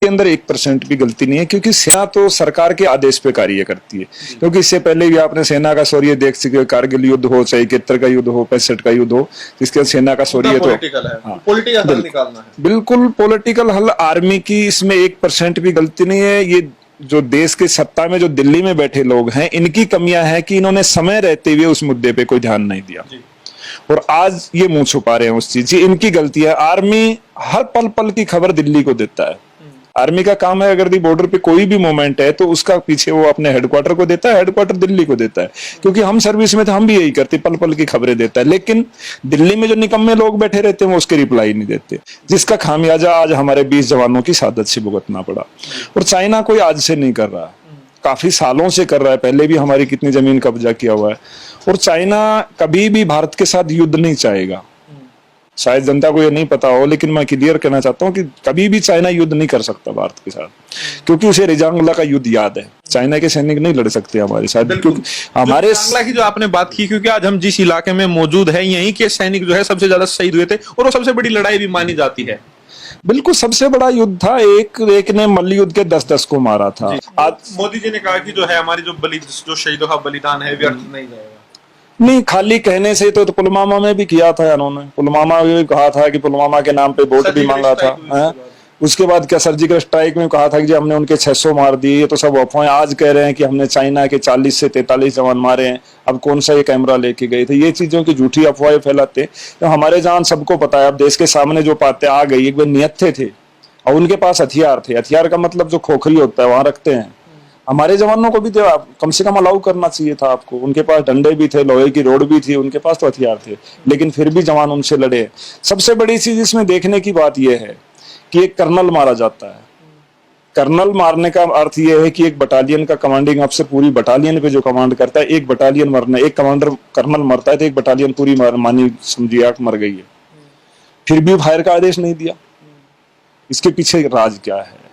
इसके अंदर 1% भी गलती नहीं है, क्योंकि सेना तो सरकार के आदेश पे कार्य करती है। क्योंकि इससे पहले भी आपने सेना का शौर्य देख सके, कारगिल युद्ध हो, चाहे 71 का युद्ध हो, 65 का युद्ध हो, इसके सेना का शौर्य तो पॉलिटिकल हल निकालना है। बिल्कुल पॉलिटिकल हल। आर्मी की इसमें 1% भी गलती नहीं है। ये जो देश के सत्ता में जो दिल्ली में बैठे लोग हैं, इनकी कमियां हैं कि इन्होंने समय रहते हुए उस मुद्दे पे कोई ध्यान नहीं दिया और आज ये मुंह छुपा रहे हैं उस चीज की। इनकी गलती है। आर्मी हर पल पल की खबर दिल्ली को देता है। आर्मी का काम है, अगर दी बॉर्डर पे कोई भी मूवमेंट है तो उसका पीछे वो अपने हेडक्वार्टर को देता है, हेडक्वार्टर दिल्ली को देता है। क्योंकि हम सर्विस में तो हम भी यही करते, पल पल की खबरें देता है। लेकिन दिल्ली में जो निकम्मे लोग बैठे रहते हैं वो उसके रिप्लाई नहीं देते, जिसका खामियाजा आज हमारे 20 जवानों की शहादत से भुगतना पड़ा। और चाइना कोई आज से नहीं कर रहा, काफी सालों से कर रहा है। पहले भी हमारी कितनी जमीन कब्जा किया हुआ है। और चाइना कभी भी भारत के साथ युद्ध नहीं चाहेगा। शायद जनता को ये नहीं पता हो, लेकिन मैं क्लियर कहना चाहता हूँ कि कभी भी चाइना युद्ध नहीं कर सकता भारत के साथ, क्योंकि उसे रिजांगला का युद्ध याद है। चाइना के सैनिक नहीं लड़ सकते हमारे साथ, क्योंकि हमारे की जो आपने बात की, क्योंकि आज हम जिस इलाके में मौजूद है, यहीं के सैनिक जो है सबसे ज्यादा शहीद हुए थे और वो सबसे बड़ी लड़ाई भी मानी जाती है। बिल्कुल सबसे बड़ा युद्ध था। एक ने मल्लयुद्ध के 10-10 को मारा था। आज मोदी जी ने कहा कि जो है हमारी जो शहीदों का बलिदान है व्यर्थ नहीं जाएगा। नहीं, खाली कहने से तो पुलवामा में भी किया था इन्होंने। पुलवामा में भी कहा था कि पुलवामा के नाम पे वोट भी मांगा था। उसके बाद क्या सर्जिकल स्ट्राइक में कहा था कि हमने उनके 600 मार दिए। ये तो सब अफवाहें। आज कह रहे हैं कि हमने चाइना के 40 से 43 जवान मारे हैं। अब कौन सा ये कैमरा लेके गए थे? ये चीजों की झूठी अफवाहें फैलाते। तो हमारे जवान सबको पता है, अब देश के सामने जो बातें आ गई, एक बार नियत थे और उनके पास हथियार थे। हथियार का मतलब जो खोखरी होता है वहां रखते हैं। हमारे जवानों को भी कम से कम अलाउ करना चाहिए था आपको। उनके पास डंडे भी थे, लोहे की रोड भी थी, उनके पास तो हथियार थे, लेकिन फिर भी जवान उनसे लड़े। सबसे बड़ी चीज इसमें देखने की बात यह है कि एक कर्नल मारा जाता है। कर्नल मारने का अर्थ यह है कि एक बटालियन का कमांडिंग अफसर पूरी बटालियन पे जो कमांड करता है, एक बटालियन मरना, एक कमांडर कर्नल मरता है तो एक बटालियन पूरी मानी समझिए आप मर गई है। फिर भी फायर का आदेश नहीं दिया। इसके पीछे राज क्या है?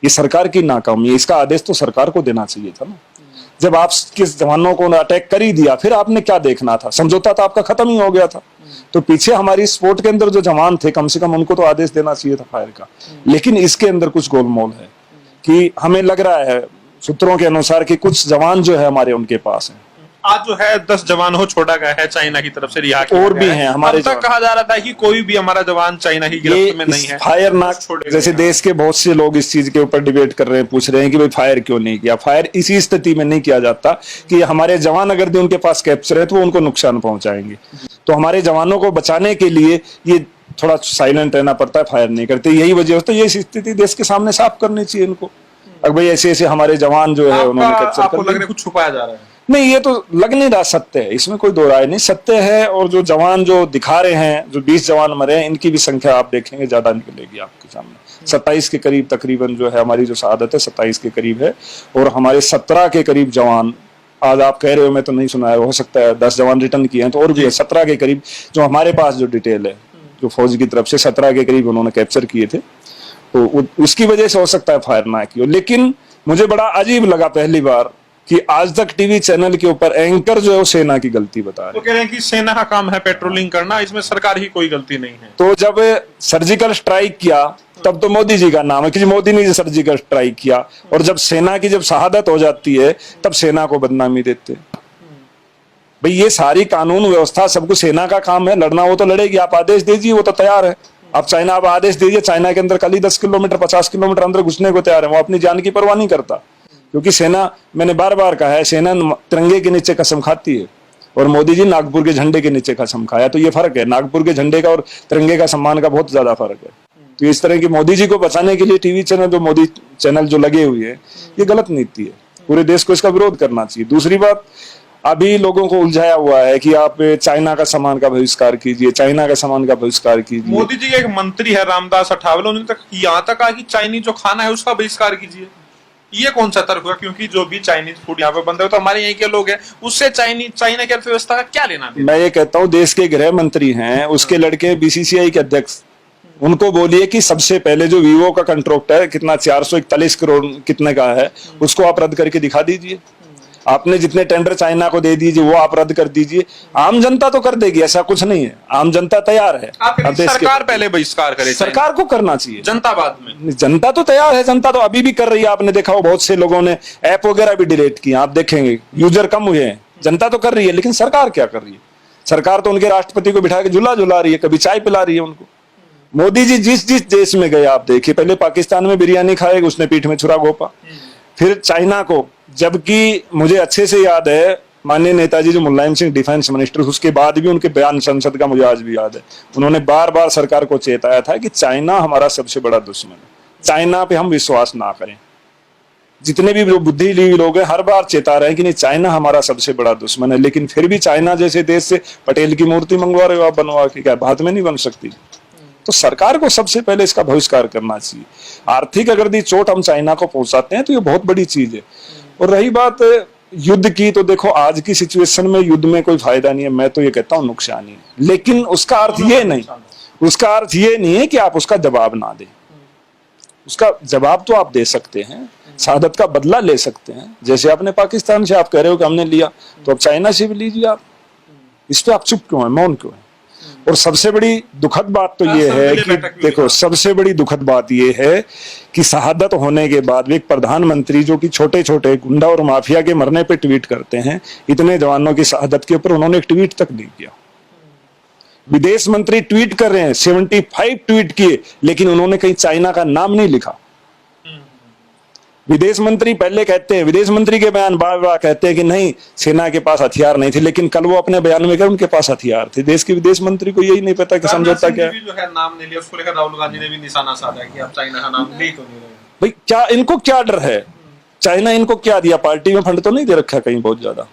ये सरकार की नाकामी है। इसका आदेश तो सरकार को देना चाहिए था ना। जब आप किस जवानों को अटैक कर ही दिया, फिर आपने क्या देखना था? समझौता तो आपका खत्म ही हो गया था। तो पीछे हमारी स्पोर्ट के अंदर जो जवान थे, कम से कम उनको तो आदेश देना चाहिए था फायर का। लेकिन इसके अंदर कुछ गोलमोल है कि हमें लग रहा है सूत्रों के अनुसार कि कुछ जवान जो है हमारे उनके पास है। आज जो है 10 जवान हो छोड़ा गया है चाइना की तरफ से, रिहा और भी हैं हमारे। अब तक कहा जा रहा था कि कोई भी हमारा जवान चाइना की गिरफ्त में नहीं है। फायर ना, जैसे देश के बहुत से लोग इस चीज के ऊपर डिबेट कर रहे हैं, पूछ रहे हैं कि भाई फायर क्यों नहीं किया। फायर इसी स्थिति में नहीं किया जाता कि हमारे जवान अगर भी उनके पास कैप्चर है तो वो उनको नुकसान पहुंचाएंगे। तो हमारे जवानों को बचाने के लिए ये थोड़ा साइलेंट रहना पड़ता है, फायर नहीं करते। यही वजह होती है। ये स्थिति देश के सामने साफ करनी चाहिए इनको। अब भाई ऐसे ऐसे हमारे जवान जो है उन्होंने कैप्चर कर लिया। कुछ छुपाया जा रहा है? नहीं, ये तो लग नहीं रहा, सत्य है, इसमें कोई दो राय नहीं, सत्य है। और जो जवान जो दिखा रहे हैं, जो 20 जवान मरे हैं, इनकी भी संख्या आप देखेंगे ज्यादा निकलेगी आपके सामने। 27 के करीब तकरीबन जो है हमारी जो शहादत है 27 के करीब है। और हमारे 17 के करीब जवान आज आप कह रहे हो, मैं तो नहीं सुना है, हो सकता है 10 जवान रिटर्न किए हैं तो और भी है। 17 के करीब जो हमारे पास जो डिटेल है, जो फौज की तरफ से 17 के करीब उन्होंने कैप्चर किए थे। तो उसकी वजह से हो सकता है फायर ना किया। लेकिन मुझे बड़ा अजीब लगा पहली बार कि आज तक टीवी चैनल के ऊपर एंकर जो है वो सेना की गलती बता रहे हैं। तो कह रहे हैं कि सेना का काम है पेट्रोलिंग करना, इसमें सरकार की कोई गलती नहीं है। तो जब सर्जिकल स्ट्राइक किया तब तो मोदी जी का नाम है कि मोदी ने सर्जिकल स्ट्राइक किया। और जब सेना की जब शहादत हो जाती है तब सेना को बदनामी देते। भाई ये सारी कानून व्यवस्था सब कुछ सेना का काम है। लड़ना वो तो लड़ेगी, आप आदेश दीजिए, वो तो तैयार है। आप चाइना आप आदेश दीजिए, चाइना के अंदर कल ही 10 किलोमीटर 50 किलोमीटर अंदर घुसने को तैयार है। वो अपनी जान की परवाह नहीं करता, क्योंकि सेना, मैंने बार बार कहा है, सेना तिरंगे के नीचे कसम खाती है और मोदी जी नागपुर के झंडे के नीचे कसम खाया। तो ये फर्क है, नागपुर के झंडे का और तिरंगे का सम्मान का बहुत ज्यादा फर्क है। तो इस तरह की मोदी जी को बचाने के लिए टीवी चैनल, जो मोदी चैनल जो लगे हुए हैं, ये गलत नीति है। पूरे देश को इसका विरोध करना चाहिए। दूसरी बात, अभी लोगों को उलझाया हुआ है कि आप चाइना का सामान का बहिष्कार कीजिए, चाइना का सामान का बहिष्कार कीजिए। मोदी जी के एक मंत्री है रामदास अठावले, उन्होंने तक यहाँ तक कहा कि चाइनीज जो खाना है उसका बहिष्कार कीजिए। ये कौन सा तर्क हुआ? क्योंकि जो भी चाइनीज फूड यहाँ पे बनता है तो हमारे यहीं के लोग हैं, उससे चाइना की अर्थव्यवस्था का क्या लेना देना? मैं ये कहता हूँ, देश के गृह मंत्री हैं, उसके लड़के बीसीसीआई के अध्यक्ष, उनको बोलिए कि सबसे पहले जो वीवो का कॉन्ट्रैक्ट है कितना 441 करोड़ कितने का है, उसको आप रद्द करके दिखा दीजिए। आपने जितने टेंडर चाइना को दे दीजिए वो आप रद्द कर दीजिए। आम जनता तो कर देगी, ऐसा कुछ नहीं है, आम जनता तैयार है। आप कहें सरकार पहले बहिष्कार करे, सरकार को करना चाहिए, जनता बाद में। जनता तो तैयार है, जनता तो अभी भी कर रही है। आपने देखा हो बहुत से लोगों ने ऐप वगैरह भी डिलीट किए, आप देखेंगे यूजर कम हुए हैं। जनता तो कर रही है, लेकिन सरकार क्या कर रही है? सरकार तो उनके राष्ट्रपति को बिठा के झूला झुला रही है, कभी चाय पिला रही है उनको। मोदी जी जिस जिस देश में गए आप देखिए, पहले पाकिस्तान में बिरयानी खाएगा, उसने पीठ में छुरा घोंपा, फिर चाइना को, जबकि मुझे अच्छे से याद है माननीय नेताजी जो मुलायम सिंह डिफेंस मिनिस्टर, उसके बाद भी उनके बयान संसद का मुझे आज भी याद है, उन्होंने बार बार सरकार को चेताया था कि चाइना हमारा सबसे बड़ा दुश्मन है, चाइना पे हम विश्वास ना करें। जितने भी बुद्धिजीवी लोग हैं हर बार चेता रहे हैं कि नहीं, चाइना हमारा सबसे बड़ा दुश्मन है, लेकिन फिर भी चाइना जैसे देश से पटेल की मूर्ति मंगवा रहे हो आप बनवा के, क्या बात में नहीं बन सकती? तो सरकार को सबसे पहले इसका बहिष्कार करना चाहिए। आर्थिक अगर चोट हम चाइना को पहुंचाते हैं तो ये बहुत बड़ी चीज है। और रही बात युद्ध की, तो देखो आज की सिचुएशन में युद्ध में कोई फायदा नहीं है, मैं तो ये कहता हूँ नुकसान ही है। लेकिन उसका अर्थ ये नहीं, उसका अर्थ ये नहीं है कि आप उसका जवाब ना दें। उसका जवाब तो आप दे सकते हैं, शहादत का बदला ले सकते हैं। जैसे आपने पाकिस्तान से आप कह रहे हो कि हमने लिया, तो अब चाइना से भी लीजिए आप। इस पे आप चुप क्यों है, मौन क्यों है? और सबसे बड़ी दुखद बात तो ये है कि देखो, सबसे बड़ी दुखद बात ये है कि शहादत होने के बाद भी एक प्रधानमंत्री जो कि छोटे छोटे गुंडा और माफिया के मरने पे ट्वीट करते हैं, इतने जवानों की शहादत के ऊपर उन्होंने एक ट्वीट तक नहीं किया। विदेश मंत्री ट्वीट कर रहे हैं, 75 ट्वीट किए, लेकिन उन्होंने कहीं चाइना का नाम नहीं लिखा। विदेश मंत्री पहले कहते हैं, विदेश मंत्री के बयान बार बार कहते हैं कि नहीं सेना के पास हथियार नहीं थे, लेकिन कल वो अपने बयान में कह उनके पास हथियार थे। देश के विदेश मंत्री को यही नहीं पता कि समझौता क्या है। जो है नाम नहीं लिया, उसको लेकर राहुल गांधी ने भी निशाना साधा कि आप चाइना का नाम ले क्यों नहीं रहे। भाई क्या इनको क्या डर है? चाइना इनको क्या दिया? पार्टी में फंड तो नहीं दे रखा कहीं बहुत ज्यादा?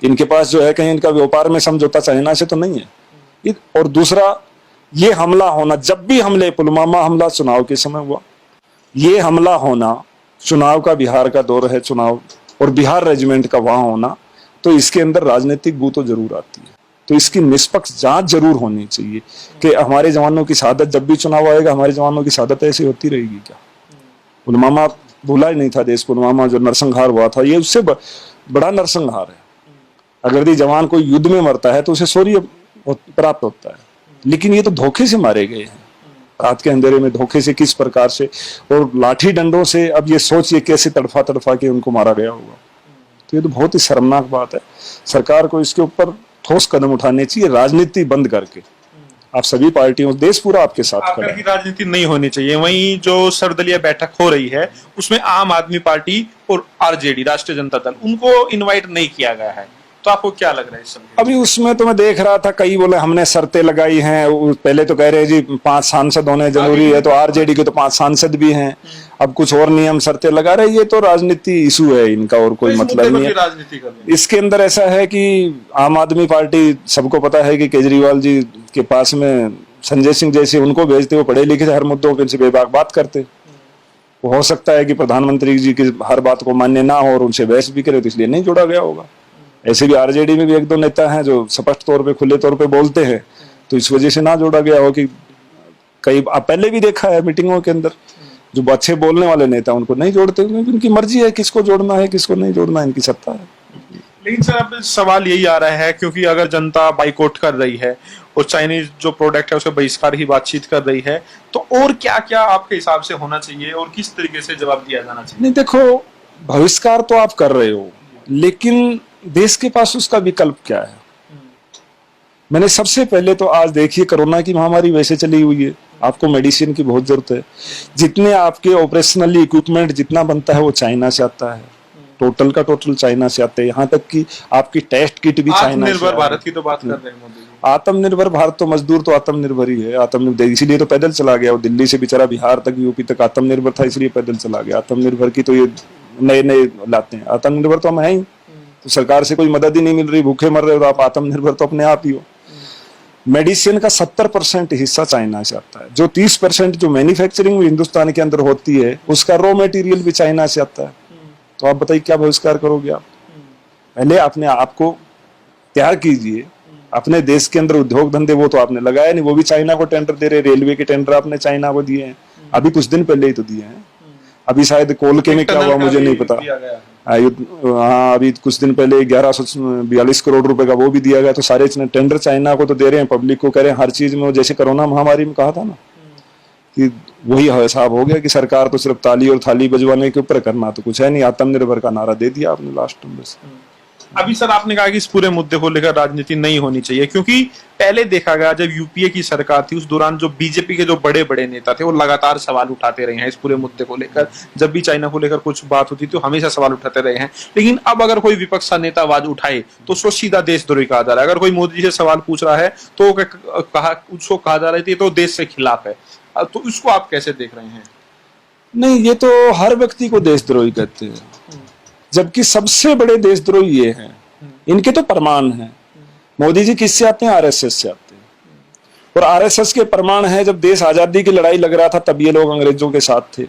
इनके पास जो है कहीं इनका व्यापार में समझौता चाइना से तो नहीं है। और दूसरा, ये हमला होना, जब भी हमले, पुलवामा हमला चुनाव के समय हुआ, ये हमला होना, चुनाव का बिहार का दौर है चुनाव, और बिहार रेजिमेंट का वहां होना, तो इसके अंदर राजनीतिक बू तो जरूर आती है। तो इसकी निष्पक्ष जांच जरूर होनी चाहिए कि हमारे जवानों की शहादत, जब भी चुनाव आएगा हमारे जवानों की शहादत ऐसी होती रहेगी क्या? पुलवामा भूला ही नहीं था देश, पुलवामा जो नरसंहार हुआ था, ये उससे बड़ा नरसंहार है। अगर ये जवान कोई युद्ध में मरता है तो उसे शौर्य प्राप्त होता है, लेकिन ये तो धोखे से मारे गए हैं, रात के अंधेरे में धोखे से, किस प्रकार से, और लाठी डंडों से। अब ये सोचिए कैसे तड़फा तड़फा के उनको मारा गया होगा। तो ये तो बहुत ही शर्मनाक बात है। सरकार को इसके ऊपर ठोस कदम उठाने चाहिए, राजनीति बंद करके। आप सभी पार्टियों, देश पूरा आपके साथ खड़ा है। राजनीति नहीं होनी चाहिए। वहीं जो सर्वदलीय बैठक हो रही है उसमें आम आदमी पार्टी और आरजेडी, राष्ट्रीय जनता दल, उनको इनवाइट नहीं किया गया है, तो आपको क्या लग रहा है इस समय? अभी उसमें तो मैं देख रहा था, कई बोले हमने शर्तें लगाई हैं। पहले तो कह रहे जी 5 सांसद होने जरूरी है, तो आरजेडी के तो 5 सांसद भी हैं। अब कुछ और नियम शर्तें लगा रहे। ये तो राजनीति इशू है इनका, और कोई मतलब नहीं है। राजनीति कर रहे हैं। इसके अंदर ऐसा है कि आम आदमी पार्टी, सबको पता है कि केजरीवाल जी के पास में संजय सिंह जैसे उनको भेजते, वो पढ़े लिखे हर मुद्दों पे बेबाक बात करते। वो हो सकता है कि प्रधानमंत्री जी की हर बात को मान्य ना हो और उनसे बहस भी करे, तो इसलिए नहीं जोड़ा गया होगा। ऐसे भी आरजेडी में भी 1-2 नेता हैं जो स्पष्ट तौर पे, खुले तौर पे बोलते हैं, तो इस वजह से ना जोड़ा गया हो। कि कई आप पहले भी देखा है मीटिंगों के अंदर, जो अच्छे बोलने वाले नेता उनको नहीं जोड़ते, क्योंकि उनकी मर्जी है किसको जोड़ना है किसको नहीं जोड़ना, इनकी सत्ता है। लेकिन सर अब सवाल यही आ रहा है, क्योंकि अगर जनता बाइकआउट कर रही है और चाइनीज जो प्रोडक्ट है उसके बहिष्कार की बातचीत कर रही है, तो और क्या क्या आपके हिसाब से होना चाहिए और किस तरीके से जवाब दिया जाना चाहिए? नहीं देखो, बहिष्कार तो आप कर रहे हो, लेकिन देश के पास उसका विकल्प क्या है? मैंने सबसे पहले तो आज देखिए, कोरोना की महामारी वैसे चली हुई है, आपको मेडिसिन की बहुत जरूरत है। जितने आपके ऑपरेशनली इक्विपमेंट जितना बनता है वो चाइना से आता है, टोटल का टोटल चाइना से आते हैं। यहाँ तक कि आपकी टेस्ट किट भी चाइना से। आत्मनिर्भर भारत की तो बात कर रहे हैं मोदी जी। आत्मनिर्भर भारत तो मजदूर तो आत्मनिर्भर ही है। आत्मनिर्भर इसीलिए तो पैदल चला गया, वो दिल्ली से बेचारा बिहार तक, यूपी तक आत्मनिर्भर था, इसलिए पैदल चला गया। आत्मनिर्भर की तो ये नए नए लाते हैं। आत्मनिर्भर तो हम है ही, तो सरकार से कोई मदद ही नहीं मिल रही, भूखे मर रहे हो, तो आप आत्मनिर्भर तो अपने आप ही हो। मेडिसिन का 70% हिस्सा चाइना से आता है। जो 30% जो मैन्युफैक्चरिंग हिंदुस्तान के अंदर होती है, उसका रॉ मटेरियल भी चाइना से आता है। तो आप बताइए क्या बहिष्कार करोगे आप? पहले अपने आप को तैयार कीजिए। अपने देश के अंदर उद्योग धंधे वो तो आपने लगाया नहीं, वो भी चाइना को टेंडर दे रहे। रेलवे के टेंडर आपने चाइना को दिए हैं, अभी कुछ दिन पहले ही तो दिए हैं। अभी शायद कोलके में क्या हुआ मुझे नहीं पता। हाँ, अभी कुछ दिन पहले 1142 करोड़ रुपए का वो भी दिया गया। तो सारे टेंडर चाइना को तो दे रहे हैं, पब्लिक को कह रहे हैं हर चीज में। जैसे कोरोना महामारी में कहा था ना कि वही हिसाब हो गया कि सरकार तो सिर्फ ताली और थाली बजवाने के ऊपर, करना तो कुछ है नहीं। आत्मनिर्भर का नारा दे दिया आपने लास्ट में बस। अभी सर आपने कहा कि इस पूरे मुद्दे को लेकर राजनीति नहीं होनी चाहिए, क्योंकि पहले देखा गया जब यूपीए की सरकार थी उस दौरान जो बीजेपी के जो बड़े बड़े नेता थे वो लगातार सवाल उठाते रहे हैं इस पूरे मुद्दे को लेकर। जब भी चाइना को लेकर कुछ बात होती तो हमेशा सवाल उठाते रहे हैं। लेकिन अब अगर कोई विपक्ष का नेता आवाज उठाए तो उसको सीधा देशद्रोही कहा जा रहा है। अगर कोई मोदी जी से सवाल पूछ रहा है तो उसको कहा जा रहा है तो देश से खिलाफ है। तो इसको आप कैसे देख रहे हैं? नहीं, ये तो हर व्यक्ति को देशद्रोही कहते हैं, जबकि सबसे बड़े देशद्रोही ये हैं। इनके तो प्रमाण हैं। मोदी जी किससे आते हैं? आरएसएस से आते हैं। और आरएसएस के प्रमाण है, जब देश आजादी की लड़ाई लग रहा था तब ये लोग अंग्रेजों के साथ थे।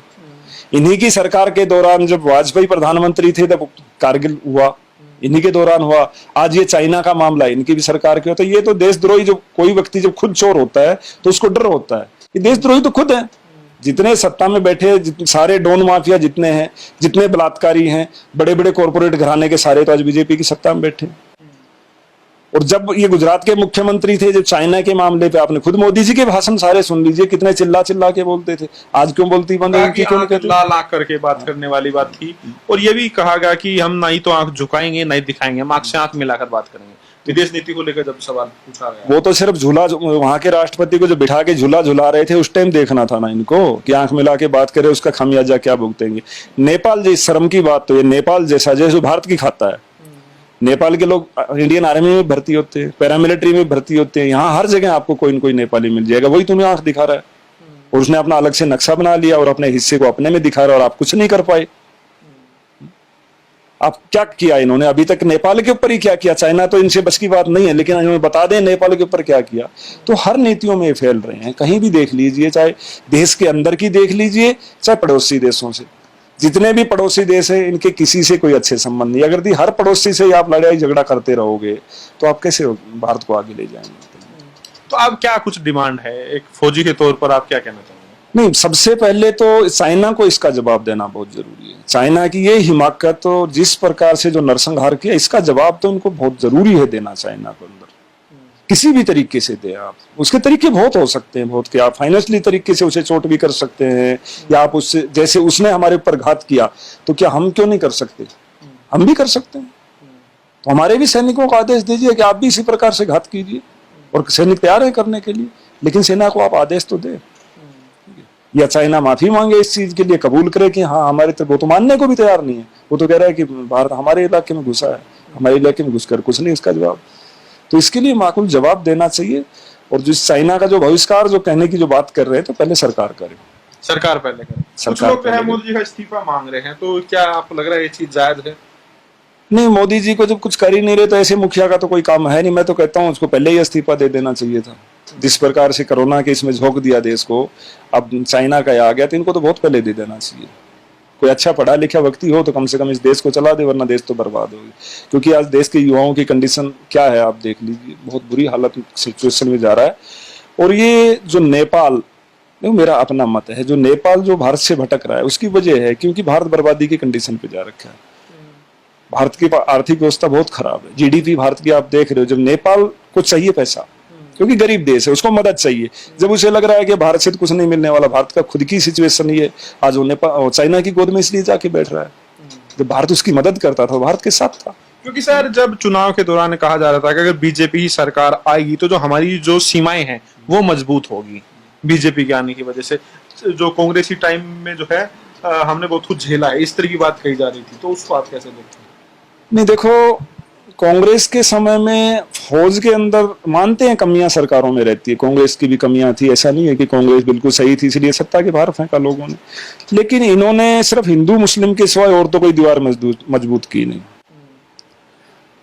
इन्हीं की सरकार के दौरान जब वाजपेयी प्रधानमंत्री थे तब कारगिल हुआ, इन्हीं के दौरान हुआ। आज ये चाइना का मामला इनकी भी सरकार के होता है। ये तो देशद्रोही, जो कोई व्यक्ति जब खुद चोर होता है तो उसको डर होता है। ये देशद्रोही तो खुद है। जितने सत्ता में बैठे सारे डॉन माफिया जितने हैं, जितने बलात्कारी हैं, बड़े बड़े कॉर्पोरेट घराने के सारे तो आज बीजेपी की सत्ता में बैठे। और जब ये गुजरात के मुख्यमंत्री थे, जब चाइना के मामले पे आपने खुद मोदी जी के भाषण सारे सुन लीजिए, कितने चिल्ला चिल्ला के बोलते थे। आज क्यों बोलती बंद है? क्यों नहीं कहते? ला ला करके बात करने वाली बात थी। और ये भी कहा गया कि हम ना ही तो आंख झुकाएंगे ना ही दिखाएंगे, हम आंख से आंख मिलाकर बात करेंगे। विदेश नीति को लेकर जब सवाल पूछा गया, वो तो सिर्फ झूला, वहां के राष्ट्रपति को जो बिठा के झूला झुला रहे थे उस टाइम देखना था ना इनको, कि आंख मिला के बात करे, उसका खामियाजा क्या भुगतेंगे। नेपाल जी, शर्म की बात तो ये नेपाल जैसा जैसे भारत की खाता है। नेपाल के लोग इंडियन आर्मी में भर्ती होते हैं, पैरामिलिट्री में भर्ती होते हैं। यहाँ हर जगह आपको कोई न कोई नेपाली मिल जाएगा। वही तुम्हें आंख दिखा रहा है और उसने अपना अलग से नक्शा बना लिया और अपने हिस्से को अपने में दिखा रहा है और आप कुछ नहीं कर पाए। आप क्या किया इन्होंने अभी तक? नेपाल के ऊपर ही क्या किया? चाइना तो इनसे बस की बात नहीं है, लेकिन इन्होंने बता दें नेपाल के ऊपर क्या किया। तो हर नीतियों में ये फैल रहे हैं। कहीं भी देख लीजिए, चाहे देश के अंदर की देख लीजिए, चाहे पड़ोसी देशों से। जितने भी पड़ोसी देश हैं, इनके किसी से कोई अच्छे संबंध नहीं। अगर हर पड़ोसी से आप लड़ाई झगड़ा करते रहोगे तो आप कैसे भारत को आगे ले जाएंगे? तो अब क्या कुछ डिमांड है एक फौजी के तौर पर, आप क्या कहना चाहेंगे? नहीं, सबसे पहले तो चाइना को इसका जवाब देना बहुत जरूरी है। चाइना की ये हिमाकत और जिस प्रकार से जो नरसंहार किया, इसका जवाब तो उनको बहुत जरूरी है देना। चाइना को अंदर किसी भी तरीके से दे आप। उसके तरीके बहुत हो सकते हैं, बहुत के आप फाइनेंशियली तरीके से उसे चोट भी कर सकते हैं, या आप उससे, जैसे उसने हमारे ऊपर घात किया तो क्या हम क्यों नहीं कर सकते? हम भी कर सकते हैं। तो हमारे भी सैनिकों को आदेश दीजिए कि आप भी इसी प्रकार से घात कीजिए, और सैनिक तैयार है करने के लिए। लेकिन सेना को आप आदेश तो दे, या चाइना माफी मांगे इस चीज के लिए, कबूल करे कि हाँ हमारे, तो वो तो मानने को भी तैयार नहीं है। वो तो कह रहा है कि भारत हमारे इलाके में घुसा है, हमारे इलाके में घुसकर कुछ नहीं इसका जवाब। तो इसके लिए माकूल जवाब देना चाहिए। और जिस चाइना का जो बहिष्कार जो कहने की जो बात कर रहे हैं, तो पहले सरकार करे, सरकार पहले करे। कुछ लोग तो है मोदी जी का इस्तीफा मांग रहे हैं, तो क्या आपको लग रहा है ये चीज जायज है? नहीं, मोदी जी को जब कुछ कर ही नहीं रहे तो ऐसे मुखिया का तो कोई काम है नहीं। मैं तो कहता हूँ उसको पहले ही इस्तीफा दे देना चाहिए था। जिस प्रकार से कोरोना के इसमें झोंक दिया देश को, अब चाइना का आ गया, तो इनको तो बहुत पहले दे देना चाहिए। कोई अच्छा पढ़ा लिखा व्यक्ति हो तो कम से कम इस देश को चला दे, वरना देश तो बर्बाद होगी। क्योंकि आज देश के युवाओं की कंडीशन क्या है आप देख लीजिए, बहुत बुरी हालत सिचुएशन में जा रहा है। और ये जो नेपाल, मेरा अपना मत है, जो नेपाल जो भारत से भटक रहा है उसकी वजह है क्योंकि भारत बर्बादी की कंडीशन पे जा रखा है। भारत की आर्थिक व्यवस्था बहुत खराब है। जीडीपी भारत की आप देख रहे हो। जब नेपाल को चाहिए पैसा, क्योंकि गरीब देश है, उसको मदद चाहिए। जब उसे लग रहा है कि भारत से तो कुछ नहीं मिलने वाला, भारत का खुद की सिचुएशन ये, आज वो नेपाल चाइना की गोद में इसलिए जाके बैठ रहा है। जब भारत उसकी मदद करता था, भारत के साथ था। क्योंकि सर जब चुनाव के दौरान कहा जा रहा था कि अगर बीजेपी सरकार आएगी तो जो हमारी जो सीमाएं हैं वो मजबूत होगी बीजेपी के आने की वजह से। जो कांग्रेसी टाइम में जो है हमने बहुत कुछ झेला है, इस तरह की बात कही जा रही थी। तो उसको आप कैसे देखते हैं? नहीं, देखो, कांग्रेस के समय में फौज के अंदर मानते हैं कमियां सरकारों में रहती है। कांग्रेस की भी कमियां थी, ऐसा नहीं है कि कांग्रेस बिल्कुल सही थी इसलिए सत्ता के बाहर फेंका लोगों ने। लेकिन इन्होंने सिर्फ हिंदू मुस्लिम के सिवाय और तो कोई दीवार मजबूत की नहीं।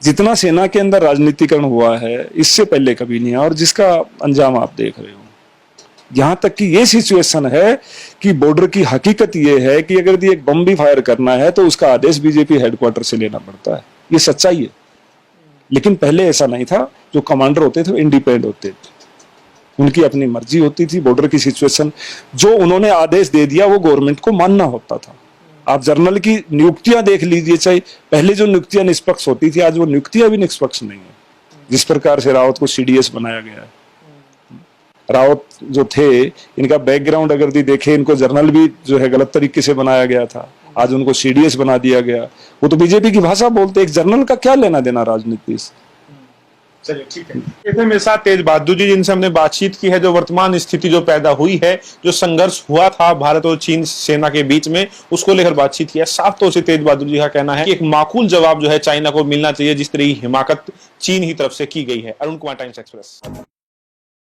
जितना सेना के अंदर राजनीतिकरण हुआ है इससे पहले कभी नहीं, और जिसका अंजाम आप देख रहे हो। यहां तक कि ये सिचुएशन है कि बॉर्डर की हकीकत ये है कि अगर एक बम भी फायर करना है तो उसका आदेश बीजेपी हेडक्वार्टर से लेना पड़ता है। ये सच्चाई है। लेकिन पहले ऐसा नहीं था। जो कमांडर होते थे वो इंडिपेंडेंट होते थे, उनकी अपनी मर्जी होती थी। बॉर्डर की सिचुएशन जो उन्होंने आदेश दे दिया वो गवर्नमेंट को मानना होता था। आप जर्नल की नियुक्तियां देख लीजिए, चाहे पहले जो नियुक्तियां निष्पक्ष होती थी, आज वो नियुक्तियां भी निष्पक्ष नहीं है। जिस प्रकार से रावत को सीडीएस बनाया गया है, रावत जो थे इनका बैकग्राउंड अगर देखें, इनको जर्नल भी जो है गलत तरीके से बनाया गया था, आज उनको सीडीएस बना दिया गया। वो तो बीजेपी की भाषा बोलते, एक जर्नल का क्या लेना देना राजनीति से। चलिए ठीक है। ये थे मेरे साथ तेज बहादुर जी, जिनसे हमने बातचीत की है, जो वर्तमान स्थिति जो पैदा हुई है, जो संघर्ष हुआ था भारत और चीन सेना के बीच में, उसको लेकर बातचीत की है। साफ तौर से तेज बहादुर जी का कहना है कि एक माकूल जवाब जो है चाइना को मिलना चाहिए, जिस तरह की हिमाकत चीन ही तरफ से की गई है। Arun Kumar, times express.